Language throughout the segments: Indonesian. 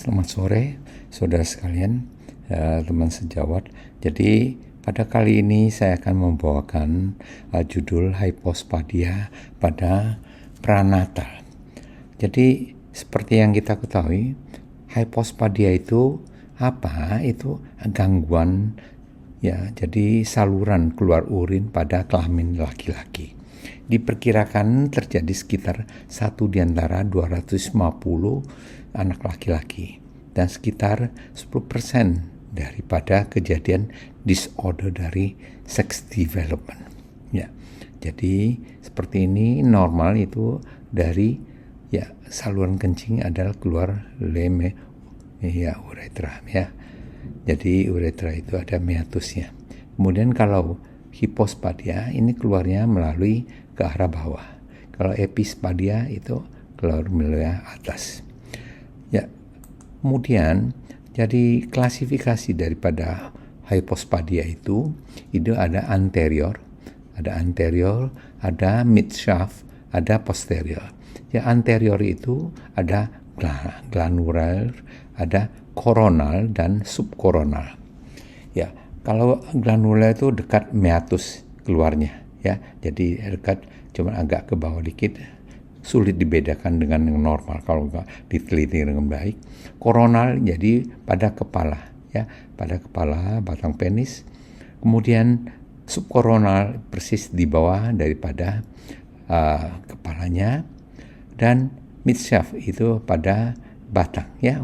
Selamat sore, saudara sekalian, teman sejawat. Jadi pada kali ini saya akan membawakan judul hypospadia pada pranatal. Jadi seperti yang kita ketahui, hypospadia itu apa? Itu gangguan ya, jadi saluran keluar urin pada kelamin laki-laki. Diperkirakan terjadi sekitar 1 di antara 250 anak laki-laki dan sekitar 10% daripada kejadian disorder dari sex development. Ya. Jadi seperti ini normal itu dari ya saluran kencing adalah keluar uretra ya. Jadi uretra itu ada meatusnya. Kemudian kalau hypospadia ini keluarnya melalui ke arah bawah. Kalau epispadia itu keluar melalui atas. Ya, kemudian jadi klasifikasi daripada hypospadia itu ada anterior, ada mid shaft, ada posterior. Ya, anterior itu ada granular, ada koronal dan subkoronal. Ya, kalau granular itu dekat meatus keluarnya, ya, jadi dekat, cuma agak ke bawah dikit. Sulit dibedakan dengan yang normal kalau nggak diteliti dengan baik. Koronal jadi pada kepala, ya, pada kepala batang penis. Kemudian subkoronal persis di bawah daripada kepalanya, dan midshaft itu pada batang, ya,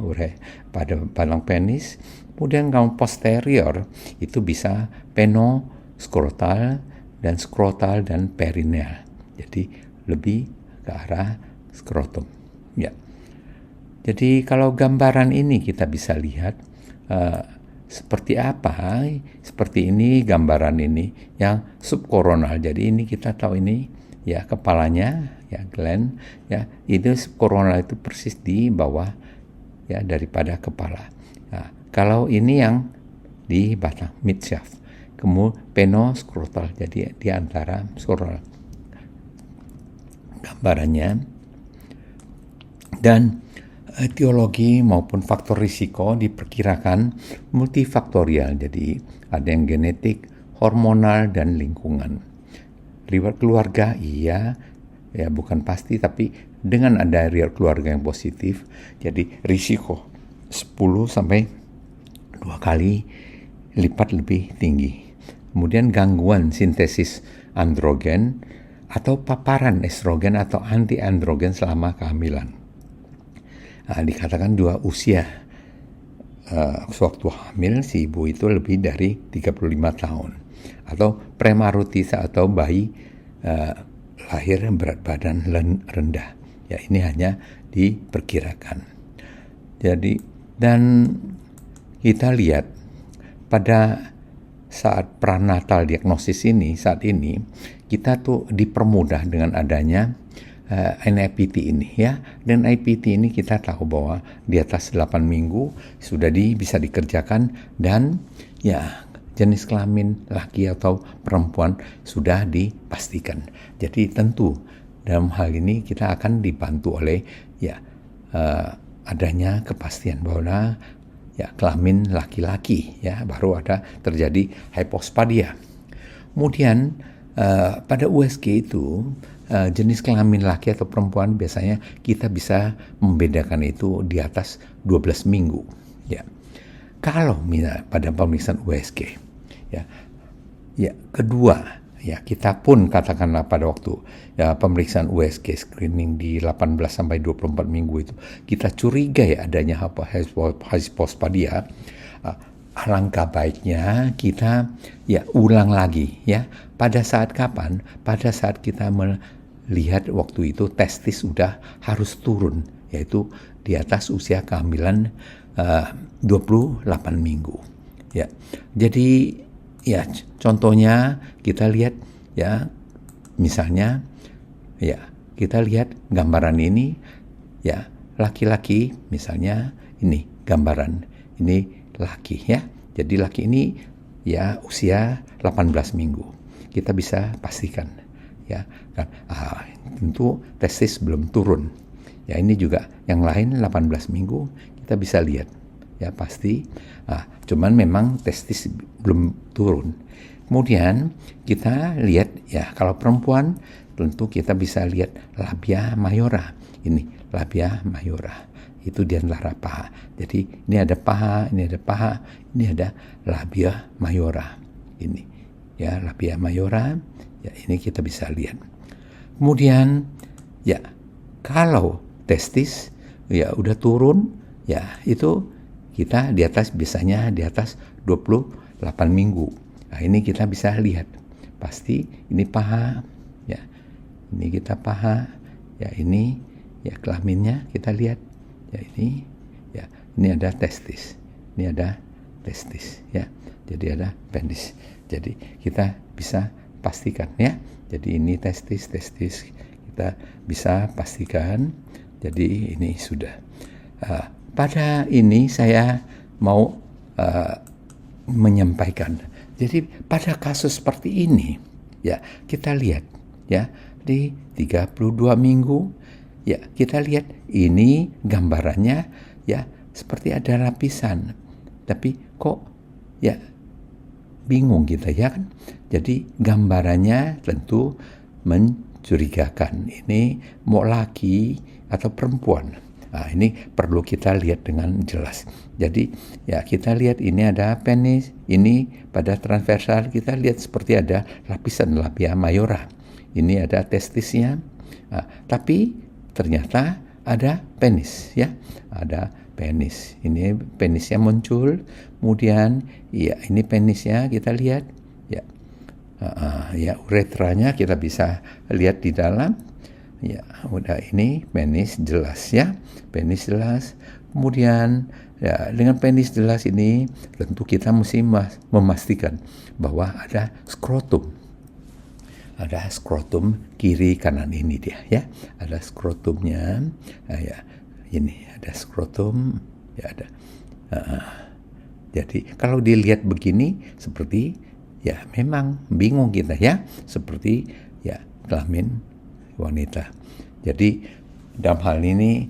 pada batang penis. Kemudian kalau posterior itu bisa penoskrotal dan skrotal dan perineal. Jadi lebih ke arah skrotum. Ya. Jadi kalau gambaran ini kita bisa lihat seperti apa. Seperti ini gambaran ini yang subkoronal. Jadi ini kita tahu ini ya kepalanya, ya gland, ya itu subkoronal itu persis di bawah ya daripada kepala. Nah, kalau ini yang di batang midshaft, kemudian penoskrotal, jadi di antara skrotal. Gambarannya dan etiologi maupun faktor risiko diperkirakan multifaktorial, jadi ada yang genetik, hormonal, dan lingkungan. Riwayat keluarga iya, ya bukan pasti, tapi dengan ada riwayat keluarga yang positif, jadi risiko 10 sampai 2 kali lipat lebih tinggi. Kemudian gangguan sintesis androgen atau paparan estrogen atau anti-androgen selama kehamilan. Dikatakan juga usia sewaktu hamil si ibu itu lebih dari 35 tahun. Atau premarutis atau bayi lahir berat badan rendah. Ya, ini hanya diperkirakan. Jadi, dan kita lihat pada saat pranatal diagnosis ini, saat ini kita tuh dipermudah dengan adanya NIPT ini, ya. Dan NIPT ini kita tahu bahwa di atas 8 minggu sudah bisa dikerjakan, dan ya jenis kelamin laki atau perempuan sudah dipastikan. Jadi tentu dalam hal ini kita akan dibantu oleh ya adanya kepastian bahwa ya kelamin laki-laki, ya baru ada terjadi hypospadia. Kemudian pada USG itu jenis kelamin laki atau perempuan biasanya kita bisa membedakan itu di atas 12 minggu. Ya, kalau pada pemeriksaan USG, ya kedua, ya kita pun katakanlah pada waktu ya pemeriksaan USG screening di 18 sampai 24 minggu itu kita curiga ya adanya hypospadia. Alangkah baiknya kita ya ulang lagi, ya. Pada saat kapan? Pada saat kita melihat waktu itu testis sudah harus turun, yaitu di atas usia kehamilan 28 minggu. Ya. Jadi ya contohnya kita lihat ya, misalnya ya kita lihat gambaran ini, ya laki-laki misalnya, ini gambaran ini laki, ya. Jadi laki ini ya usia 18 minggu. Kita bisa pastikan, ya kan. Tentu testis belum turun. Ya ini juga yang lain 18 minggu kita bisa lihat. Ya pasti. Cuman memang testis belum turun. Kemudian kita lihat ya kalau perempuan tentu kita bisa lihat labia mayora. Ini labia mayora. Itu di antara paha. Jadi ini ada paha, ini ada paha, ini ada labia mayora. Ini ya labia mayora. Ya ini kita bisa lihat. Kemudian ya kalau testis ya udah turun, ya itu kita di atas biasanya di atas 28 minggu. Nah, ini kita bisa lihat. Pasti ini paha, ya. Ini kita paha, ya ini ya kelaminnya kita lihat. Ya ini ada testis. Ini ada testis, ya. Jadi ada penis. Jadi kita bisa pastikan ya. Jadi ini testis kita bisa pastikan. Jadi ini sudah. Pada ini saya mau menyampaikan. Jadi pada kasus seperti ini, ya kita lihat ya di 32 minggu, ya kita lihat ini gambarannya ya seperti ada lapisan. Tapi kok ya bingung kita ya kan. Jadi gambarannya tentu mencurigakan. Ini mau laki atau perempuan. Nah, ini perlu kita lihat dengan jelas. Jadi ya kita lihat ini ada penis, ini pada transversal kita lihat seperti ada lapisan labia mayora. Ini ada testisnya. Tapi ternyata ada penis ya. Ada penis. Ini penisnya muncul, kemudian ya ini penisnya kita lihat ya. Ya uretranya kita bisa lihat di dalam. Ya, udah ini penis jelas ya. Penis jelas. Kemudian ya dengan penis jelas ini tentu kita mesti memastikan bahwa ada skrotum. Ada skrotum kiri kanan ini dia ya. Ada skrotumnya. Ya, ini ada skrotum ya ada. Jadi kalau dilihat begini seperti ya memang bingung kita ya. Seperti ya kelamin wanita. Jadi dalam hal ini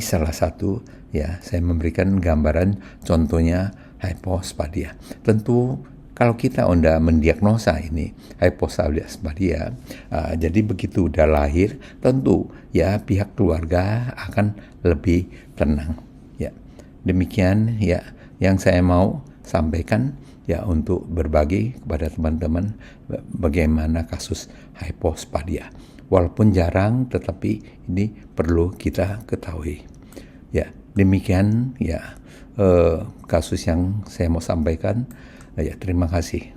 salah satu ya saya memberikan gambaran contohnya hypospadia. Tentu kalau kita udah mendiagnosa ini hypospadia, jadi begitu udah lahir tentu ya pihak keluarga akan lebih tenang. Ya demikian ya yang saya mau sampaikan ya untuk berbagi kepada teman-teman bagaimana kasus hypospadia. Walaupun jarang, tetapi ini perlu kita ketahui. Ya, demikian ya kasus yang saya mau sampaikan. Ya, terima kasih.